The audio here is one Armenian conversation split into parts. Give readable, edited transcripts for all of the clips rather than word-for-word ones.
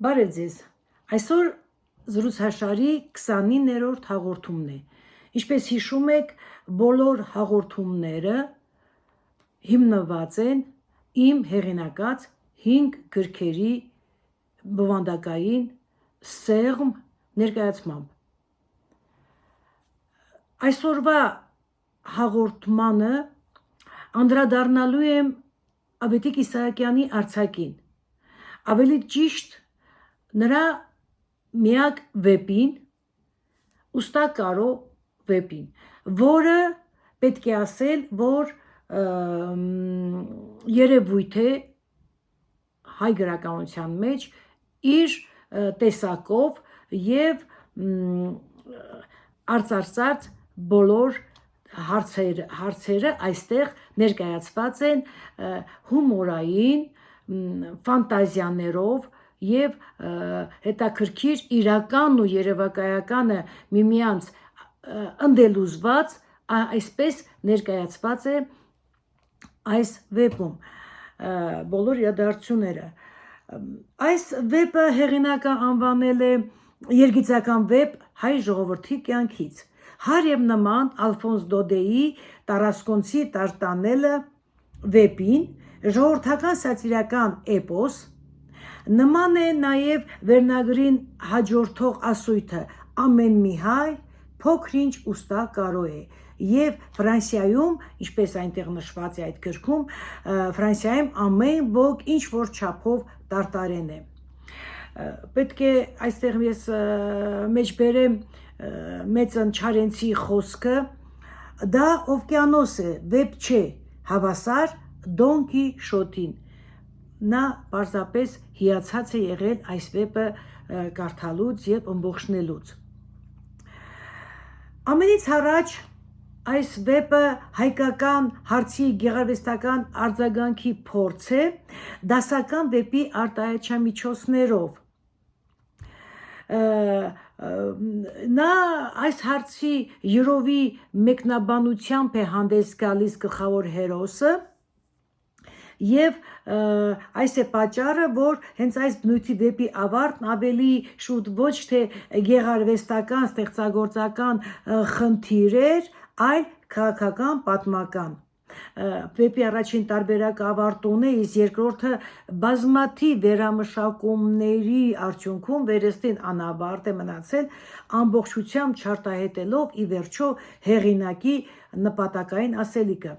Բարև ձեզ, այսօր զրուցաշարի 29-րդ հաղորդումն է, ինչպես հիշում եք, բոլոր հաղորդումները հիմնված են իմ հեղինակած 5 գրքերի բովանդակային սեղմ ներկայացմամբ։ Այսօրվա հաղորդմանը անդրադառնալու եմ Ավետիք Իսահակյանի արձակին, ավելի ճիշտ նրա միակ վեպին, Ուստա Կարո վեպին, որը պետք է ասել, որ երևույթ է հայ գրականության մեջ իր տեսակով և արծարծած բոլոր հարցերը այստեղ ներկայացված են հումորային ֆանտազիաներով և հետաքրքիր իրականն ու երևակայականը միմյանց ընդելուզված, այսպես ներկայացված է այս վեպում բոլոր իրադարձությունները։ Այս վեպը հեղինակը անվանել է երգիծական վեպ հայ ժողովրդի կյանքից, հարև նման Ալֆոնս Դոդեի Տարասկոնցի Տարտանելը վեպին, ժողովրդական սատիրական էպոս, նման է նաև վերնագրին հաջորդող ասույթը «Ամեն մի հայ փոքր-ինչ ուստա Կարո է» և Ֆրանսիայում, ինչպես այնտեղ նշված է այդ գրքում, Ֆրանսիայում ամեն ոք ինչ-որ չափով տարտարեն է։ Պետք է այստեղ ես մեջբերեմ Մեծն Չարենցի խոսքը, դա օվկիանոս է, վեպ չէ, հավասար Դոն Կիշոտին։ Նա պարզապես հիացած է եղել այս վեպը կարդալուց և ըմբոշխնելուց։ Ամենից առաջ այս վեպը հայկական հարցի գեղարվեստական արձագանքի փորձ է դասական վեպի արտահայտչամիջոցներով։ Նա այս հարցի յուրովի մեկնաբանությամբ է հանդես գալիս գլխավոր հերոսը և այս է պատճառը, որ հենց այս բնույթի վեպի ավարտն ավելի շուտ ոչ թե գեղարվեստական, ստեղծագործական խնդիր էր, այլ քաղաքական պատմական։ Վեպի առաջին տարբերակը ավարտուն է, իսկ երկրորդը բազմաթիվ վերամշակումների արդյունքում վերստին անավարտ է մնացել, ամբողջությամբ չարտահայտելով ի վերջո հեղինակի նպատակային ասելիքը։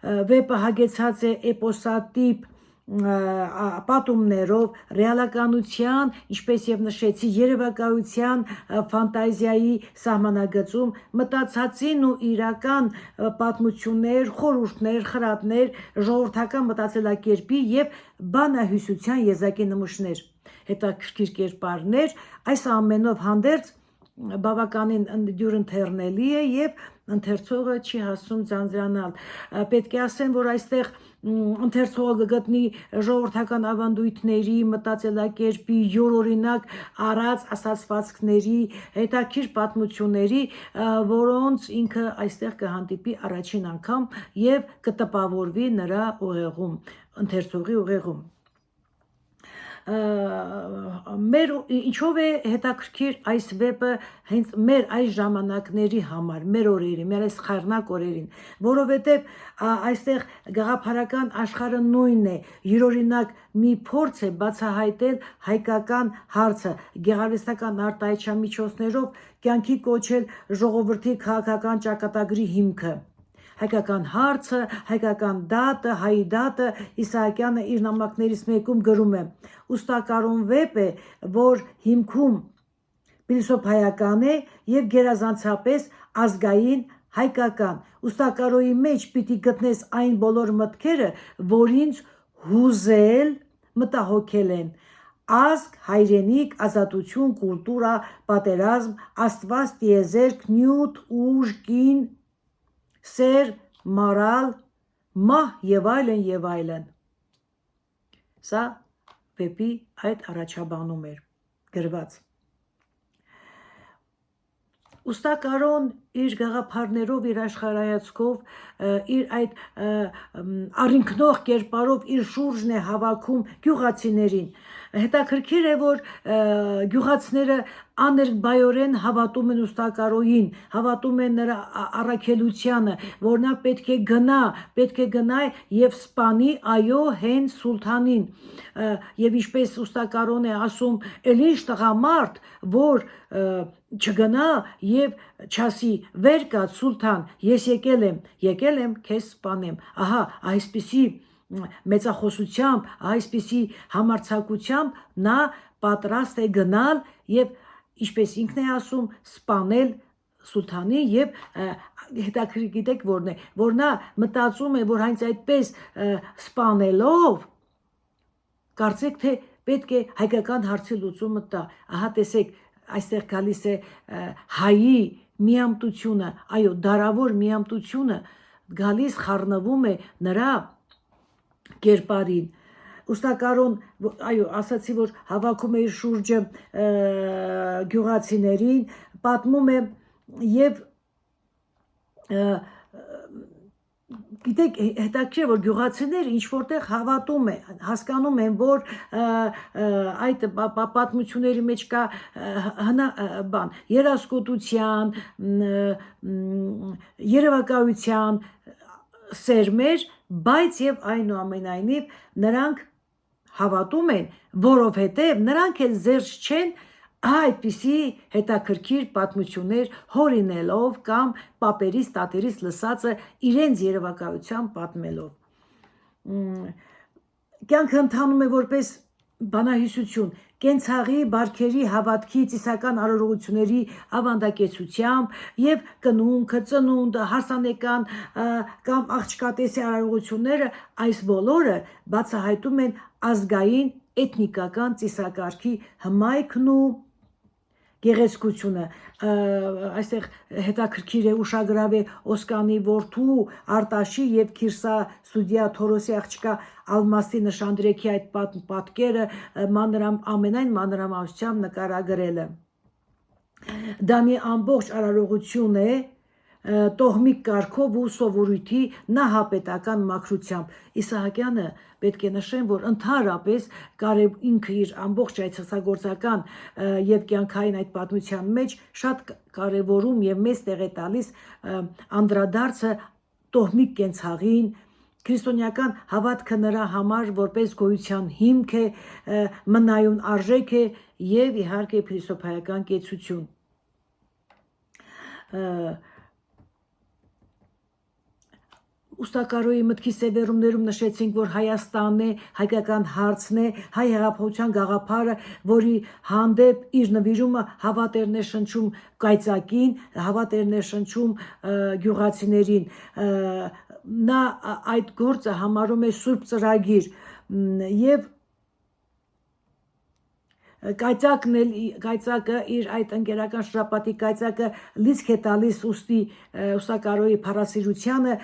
Վեպը հագեցած է էպոսատիպ պատումներով, ռեալականության, ինչպես և նշեցի, երևակայության, ֆանտազիայի սահմանագծում, մտածածին ու իրական պատմություններ, խորհուրդներ, խրատներ, ժողովրդական մտածելակերպի և բանահյուսության եզակի նմուշներ, հետաքրքիր կերպարներ, այս ամենով հանդերձ բավականին դյուրընթեռնելի է և ընթերցողը չի հասցնում ձանձրանալ։ Պետք է ասեմ, որ այստեղ ընթերցողը կգտնի ժողովրդական ավանդույթների, մտածելակերպի, յուրօրինակ արած ասացվածքների, հետաքրքիր պատմությունների, որոնց ինքը այստեղ կհանդիպի առաջին անգամ և կտպավորվի նրա ուղեղում, ընթերցողի ուղեղում։ Ինչով է հետաքրքիր այս վեպը հենց մեր այս ժամանակների համար, մեր օրերի, մեր այս խառնակ օրերին, որովհետև այստեղ գաղափարական աշխարհը նույնն է, յուրօրինակ մի փորձ է բացահայտել հայկական հարցը, գեղարվեստական արտահայտչամիջոցներով կյանքի կոչել ժողովրդի քաղաքական ճակատագրի հիմքը։ Հայկական հարցը, հայկական դատը, հայի դատը, Իսահակյանը իր նամակներից մեկում գրում է. «Ուստա Կարոն վեպ է, որ հիմքում փիլիսոփայական է և գերազանցապես ազգային հայկական։ Ուստա Կարոյի մեջ պիտի գտնես այն բոլոր մտքերը, որ ինձ հուզել, մտահոգել են. ազգ, հայրենիք, ազատություն, կուլտուրա, պատերազմ, Աստված, տիեզերք, նյութ, ուժ, կին, սեր, մարալ, մահ և այլն և այլն»։ Սա վեպի այդ առաջաբանում էր գրված։ Ուստակարոն իր գաղափարներով, իր աշխարհայացքով, իր այդ առինքնող կերպարով իր շուրջն է հավաքում գյուղացիներին։ Հետաքրքիր է, որ գյուղացիները աներկբայորեն հավատում են ուստակարոյին, հավատում են նրա առաքելությանը, որ նա պետք է գնա եւ սպանի այո հեն սուլթանին։ Եվ ինչպես ուստակարոն է ասում, «Էլ ինչ տղամարդ, որ չգնա եւ չասի վեր կաց սուլթան, ես եկել եմ քեզ սպանեմ»։ Ահա այսպիսի մեծախոսությամբ, այսպիսի համարձակությամբ նա պատրաստ է գնալ եւ ինչպես ինքն է ասում, սպանել սուլթանի եւ հետաքրքիր գիտեք որն է, որ նա մտածում է, որ հենց այդպես սպանելով կարծեք թե պետք է հայկական հարցի լուծումը տա։ Ահա տեսեք, այստեղ գալիս է հայի միամտությունը, այո, դարավոր միամտությունը գալիս խառնվում է նրա կերպարին։ Ուստակարոն, այո, ասացի, որ հավաքում է իր շուրջը գյուղացիներին, պատմում է եւ գիտեք, հետաքրքիր որ գյուղացիները ինչ որտեղ հավատում են, հասկանում են, որ այդ պատմությունների մեջ կա երասկոտության, երևակայության սերմեր, բայց եւ այնուամենայնիվ նրանք հավատում են, որովհետեւ նրանք էլ զերծ չեն այդպիսի հետաքրքիր պատմություններ հորինելով կամ պապերից, տատերից լսածը իրենց երևակայությամբ պատմելով։ Կյանքը ընթանում է որպես բանահյուսություն, կենցաղի, բարքերի, հավատքի, ծիսական արարողությունների ավանդակեցությամբ եւ կնունքը, ծնունդը, հարսանեկան կամ աղջկատեսի արարողությունները այս բոլորը բացահայտում են ազգային էթնիկական ծիսակարգի հմայքն ու գեղեցկությունը։ Այստեղ հետաքրքիր է ուշագրավ է Օսկանի որդու Արտաշի եւ Քիրսա Սուդիա Թորոսի աղջկա Ալմաստի նշանդրեքի այդ պատկերը ամենայն մանրամասնությամբ նկարագրելը։ Դա մի ամբողջ արարողություն է տոհմիկ կարգով ու սովորույթի նահապետական մաքրությամբ։ Իսահակյանը պետք է նշեմ, որ ընդհանրապես ինքը իր ամբողջ այդ ցուցագործական եւ կյանքային այդ պատմության մեջ շատ կարևորում եւ մեծ տեղ է տալիս անդրադարձը տոհմիկ կենցաղին, քրիստոնեական հավատքը նրա համար որպես գոյության հիմք է, մնայուն արժեք է եւ իհարկե փիլիսոփայական կեցություն։ Ուստակարոյի մտքի սևեռումներում նշեցինք, որ Հայաստանն է, հայկական հարցն է, հայ հեղափոխության գաղափարը, որի հանդեպ իր նվիրումը հավատերն է շնչում կայծակին, հավատերն է շնչում գյուղացիներին։ Նա այդ գործը համարում է սուրբ ծրագիր եւ կայծակը իր այդ ընկերական շրջապատի կայծակը լիցք է տալիս ուստակարոյի փառասիրությանը,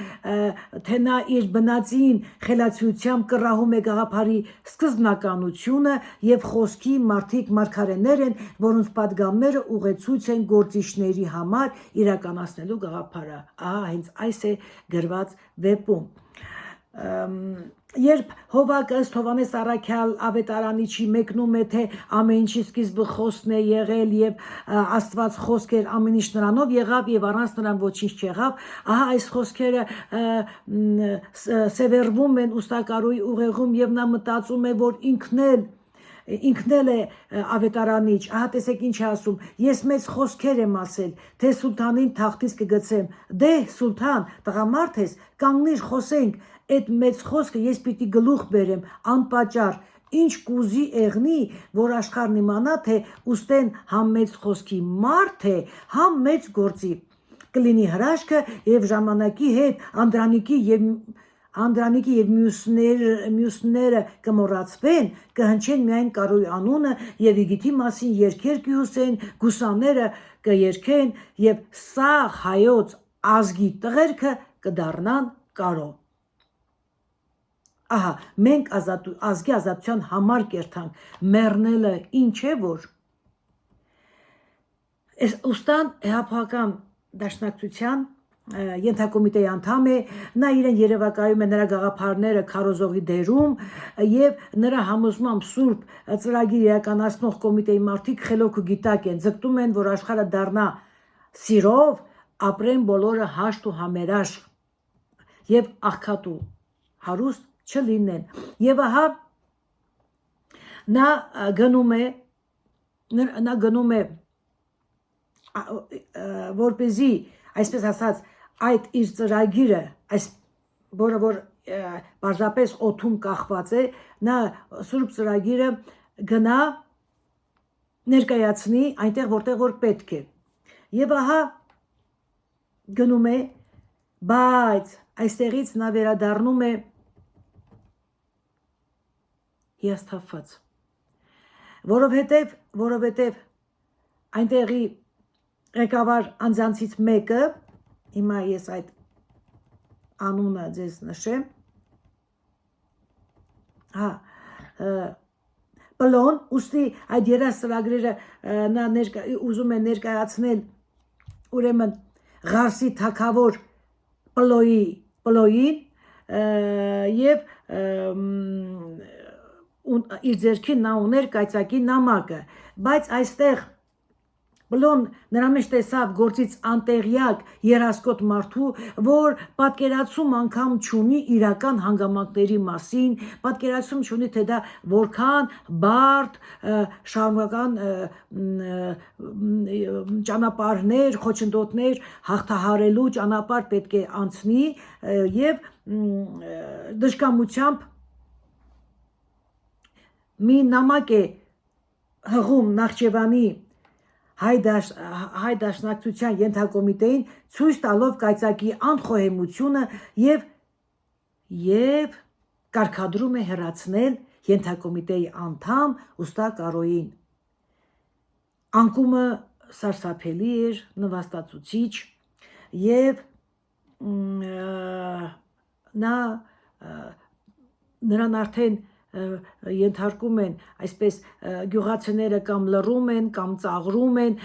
թե նա իր բնածին խելացիությամբ կռահում է գաղափարի սկզբնականությունը եւ խոսքի մարդիկ մարգարեներ են, որոնց պատգամները ուղեցույց են գործիչների համար իրականացնելու գաղափարը։ Ահա հենց այս է գրված վեպում։ Երբ Հովակը ըստ Հովանես Առաքյալ ավետարանիչի մեկնում է, թե ամեն ինչի սկիզբը խոսքն է եղել եւ Աստված խոսք էր, ամեն ինչ նրանով եղավ եւ առանց նրան ոչինչ չեղավ, ահա այս խոսքերը սևեռվում են ուստակարոյի ուղեղում եւ նա մտածում է, որ ինքն էլ է ավետարանիչ, ահա տեսեք ինչ է ասում, ես մեծ խոսքեր եմ ասել, թե սուլթանին թախտից կգցեմ, դե սուլթան, տղամարդ ես, կանգնիր խոսենք, այդ մեծ խոսքը ես պիտի գլուխ բերեմ, անպատճառ, ինչ կուզի եղնի, որ աշխարհն իմանա, թե ուստեն համ մեծ խոսքի մարդ է, համ մեծ գործի, կլինի հրաշքը եւ ժամանակի հետ Անդրանիկի եւ մյուսները կմոռացվեն, կհնչեն միայն Կարոյի անունը եւ Իգիթի մասին երգեր կհուսեն, գուսաները կերգեն եւ սաղ հայոց ազգի տղերքը կդառնան Կարո։ Ահա, մենք ազգի ազատության համար կերթանք, մեռնելը ինչ է որ Ուստան հապական դաշնակցության ենթակոմիտեի անդամ է, նա իրեն երևակայում է նրա գաղափարները քարոզողի դերում եւ նրա համոզմամբ սուրբ ծրագիր իրականացնող կոմիտեի մարդիկ խելոք ու գիտակ են, ձգտում են, որ աշխարհը դառնա սիրով, ապրեն բոլորը հաշտ ու համերաշխ եւ աղքատ ու հարուստ չլինեն։ Եվ ահա նա գնում է որպեսզի այսպես ասած այդ իր ծրագիրը, այս որը որ պարզապես օդում կախված է, նա սուրբ ծրագիրը գնա ներկայացնի այնտեղ, որտեղ որ պետք է։ Եվ ահա գնում է, բայց այստեղից նա վերադառնում է հիասթափված, որովհետև այնտեղի ղեկավար անձանցից մեկը, հիմա ես այդ անունը ձեզ նշեմ, Պլոն, ուստի այդ երաս ծրագրերը նա ուզում է ներկայացնել ուրեմն Ղարսի թագավոր Պլոյին եւ իր ձեռքին նա ուներ կայծակի նամակը, բայց այստեղ Պլոն նրա մեջ տեսավ գործից անտեղյակ երասկոտ մարդու, որ պատկերացում անգամ չունի իրական հանգամանքների մասին, պատկերացում չունի, թե դա որքան բարդ շարունակական ճանապարհներ, խոչընդոտներ հաղթահարելու ճանապարհ պետք է անցնի եւ դժկամությամբ մի նամակ է հղում Նախճեվանի հայ դաշնակցության ենթակոմիտեին ցույց տալով կայծակի անխոհեմությունը եւ կարգադրում է հեռացնել ենթակոմիտեի անդամ ուստա Կարոյին։ Անկումը սարսափելի էր, նվաստացուցիչ եւ նրան արդեն ենթարկում են այսպես գյուղացիները կամ լռում են կամ ծաղրում են,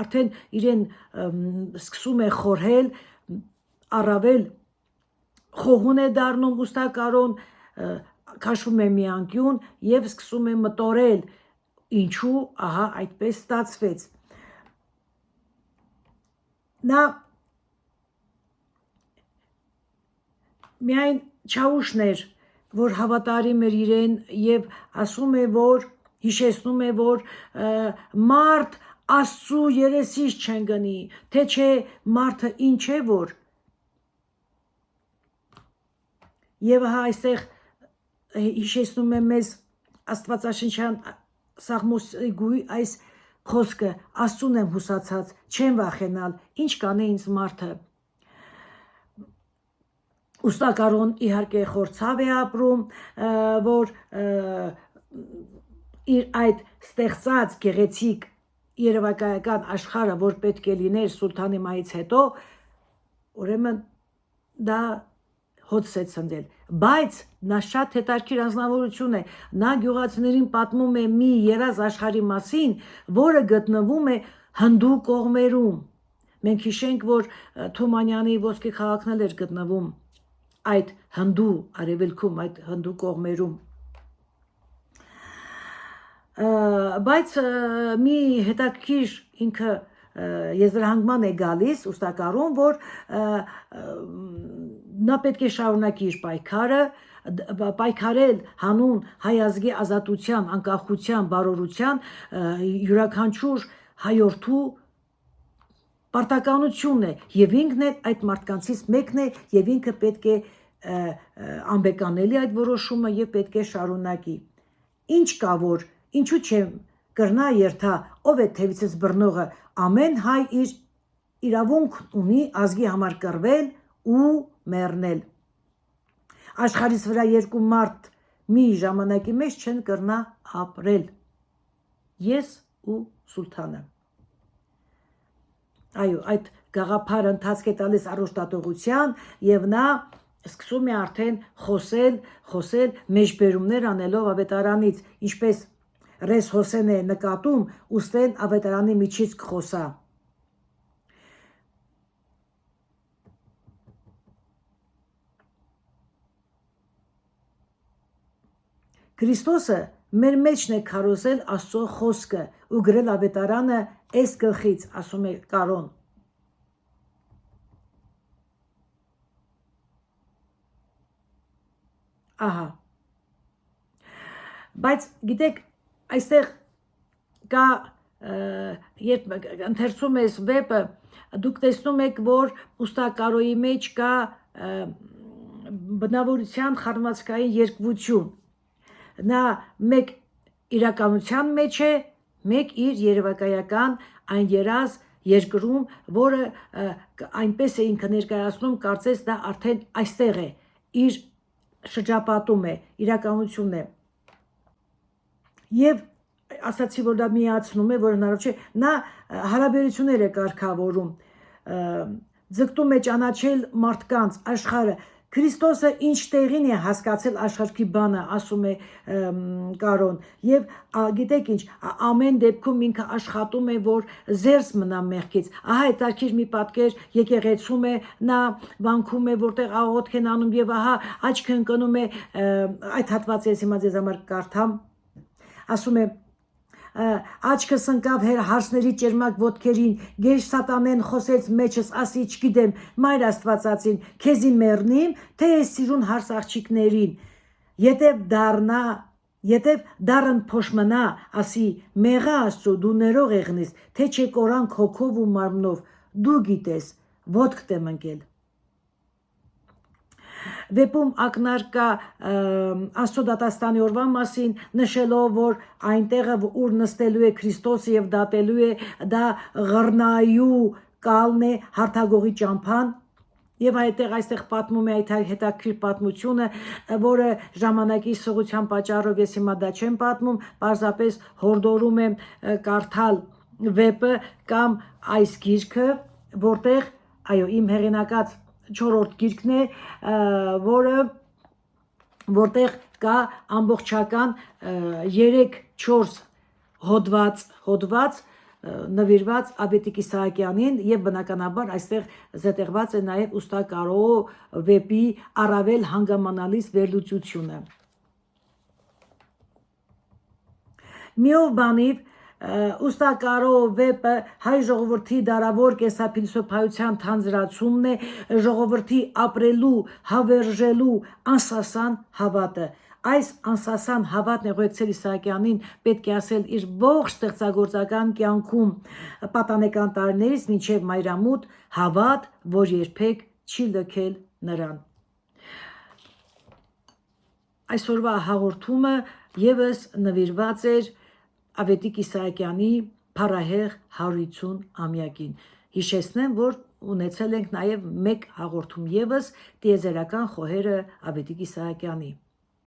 արդեն իրեն սկսում է խորհել, առավել խոհուն է դառնում ուստա Կարոն, քաշվում է մի անկյուն եւ սկսում է մտորել, ինչու ահա այդպես ստացվեց։ Նա միայն Չաուշն էր, որ հավատարիմ էր իրեն եւ ասում է, որ հիշեցնում է, որ մարդ Աստծու երեսից չեն գնի, թե չէ մարդը ինչ է որ։ Եվ հա այստեղ հիշեցնում է մեզ Աստվածաշնչյան Սաղմոսի այս խոսքը, Աստծուն եմ հուսացած, չեմ վախենալ, ինչ կանե ինձ մարդը։ Ուստա Կարոն իհարկե խորցավ է ապրում, որ իր այդ ստեղծած գեղեցիկ երևակայական աշխարհը, որ պետք է լիներ սուլթանի մահից հետո, ուրեմն դա հոց է ցնդել, բայց նա շատ հետաքրքիր անձնավորություն է, նա գյուղացիներին պատմում է մի երազ աշխարհի մասին, որը գտնվում է հնդու կողմերում։ Մենք հիշենք, որ Թումանյանի ոսկե քաղաքն էլ էր գտնվում այդ հնդու արևելքում, այդ հնդու կողմերում, բայց մի հետաքրքիր ինքը եզրահանգման է գալիս ուստա Կարոն, որ նա պետք է շարունակի իր պայքարը, պայքարել հանուն հայ ազգի ազատության, անկախության, բարօրության, յուրաքանչյուր հայորդու պարտականությունն է եւ ինքն է այդ մարդկանցից մեկն է եւ ինքը պետք է անբեկանելի այդ որոշումը եւ պետք է շարունակի։ Ինչ կա որ, ինչու՞ չեմ կրնա երթա, ով է թևիցս բռնողը, ամեն հայ իր իրավունք ունի ազգի համար կռվել ու մեռնել։ Աշխարհից վրա երկու մարդ մի ժամանակի մեջ չեն կրնա ապրել։ Ես ու սուլթանը։ Այո, այդ գաղափարը ընթացք է տալիս առողջատողության եւ նա սկսում է արդեն խոսել մեջբերումներ անելով ավետարանից, ինչպես Ռես Հոսեն է նկատում, ուստեն ավետարանի միջից կխոսա։ Քրիստոսը մեր մեջն է քարոզել Աստծո խոսքը ու գրել ավետարանը այս գլխից, ասում է Կարոն։ Ահա։ Բայց գիտեք, այստեղ կա երբ ընթերցում ես վեպը, դուք տեսնում եք, որ ուստակարոյի մեջ կա բնավորության խառնվածքային երկվություն։ Նա մեկ իրականության մեջ է, մեկ իր երևակայական այն երազ երկրում, որը այնպես է ինքը ներկայացնում, կարծես դա արդեն այստեղ է, իր շրջապատում է, իրականություն է։ Եվ ասացի, որ դա միացնում է, որ հնարավոր չէ, նա հարաբերություններ է կարգավորում, ձգտում է ճանաչել մարդկանց, աշխարհը։ Քրիստոսը ինչ տեղին է հասկացել աշխարհի բանը, ասում է Կարոն, եւ գիտեք ինչ, ամեն դեպքում ինքը աշխատում է, որ զերծ մնա մեղքից։ Ահա հետաքրքիր մի պատկեր եկեղեցում է, նա վանքում է, որտեղ աղոթք են անում, եւ ահա աչքը ընկնում է այդ հատվածը ես հիմա ձեզ համար կարդամ, ասում է աչքս ընկավ հարսների ճերմակ ոտքերին, գեշ սատանեն խոսեց մեջս, ասի չգիտեմ, Մայր Աստվածածին, քեզի մեռնիմ, թե ես սիրուն հարս աղջիկներին, ետև դարն փոշմնա, ասի մեղա Աստծո, դու ներող եղնես, թե չէ կորանք հոգով ու մարմնով, դու գիտես, ոտքդ եմ ընկել։ Վեպում ակնարկա Աստծո դատաստանի օրվա մասին, նշելով, որ այնտեղը, ուր նստելու է Քրիստոսը եւ դատելու է, դա Ղռնայու կալն է, հարթագողի ճամփան, եւ այստեղ պատմում է այդ հետաքրքիր պատմությունը, որը ժամանակի սղության պատճառով ես հիմա դա չեմ պատմում, պարզապես հորդորում եմ կարդալ վեպը կամ այս գիրքը, որտեղ, այո, իմ հեղինակած 4-րդ գիրքն է, որտեղ կա ամբողջական 3-4 հոդված նվիրված Ավետիք Իսահակյանին եւ բնականաբար այստեղ զետեղված է նաեւ ուստակարո վեպի առավել հանգամանալից վերլուծությունը։ Միով բանիվ ուստակարո վեպը հայ ժողովրդի դարավոր կեսափիլիսոփայության թանձրացումն է, ժողովրդի ապրելու, հավերժելու անսասան հավատը։ Այս անսասան հավատն է ուղեկցել Իսահակյանին, պետք է ասել, իր ողջ ստեղծագործական կյանքում պատանեկան տարիներից մինչև մայրամուտ հավատ, որ երբեք չի լքել նրան։ Այսօրվա հաղորդումը եւս նվիրված էր Ավետիք Իսահակյանի փառահեղ 150-ամյակին։ Հիշեցնեմ, որ ունեցել ենք նաև մեկ հաղորդում եւս տիեզերական խոհերը Ավետիք Իսահակյանի։